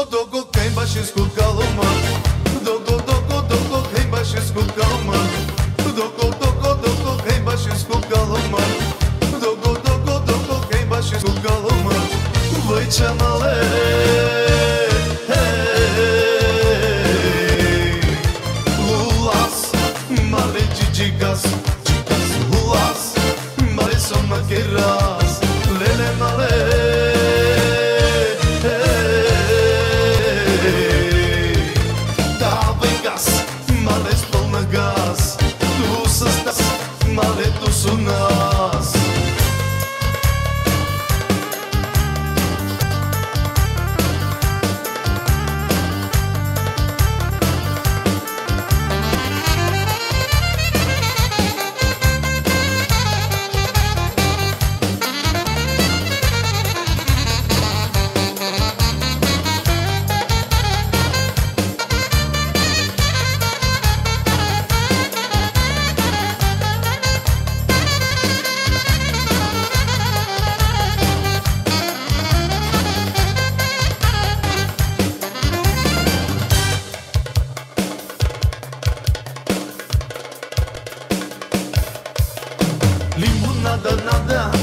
dogo, quem baixes com calma. Dogo, dogo, dogo, quem baixes com calma. Dogo, dogo, dogo, quem baixes com calma. Dogo, dogo, dogo, quem baixes com calma. Vai chamar Lulas, male gigas, gigas lulas, male soma queiras, lele male. Male spolna gaz, tu sastas, male tu su nas. Limonada, nada,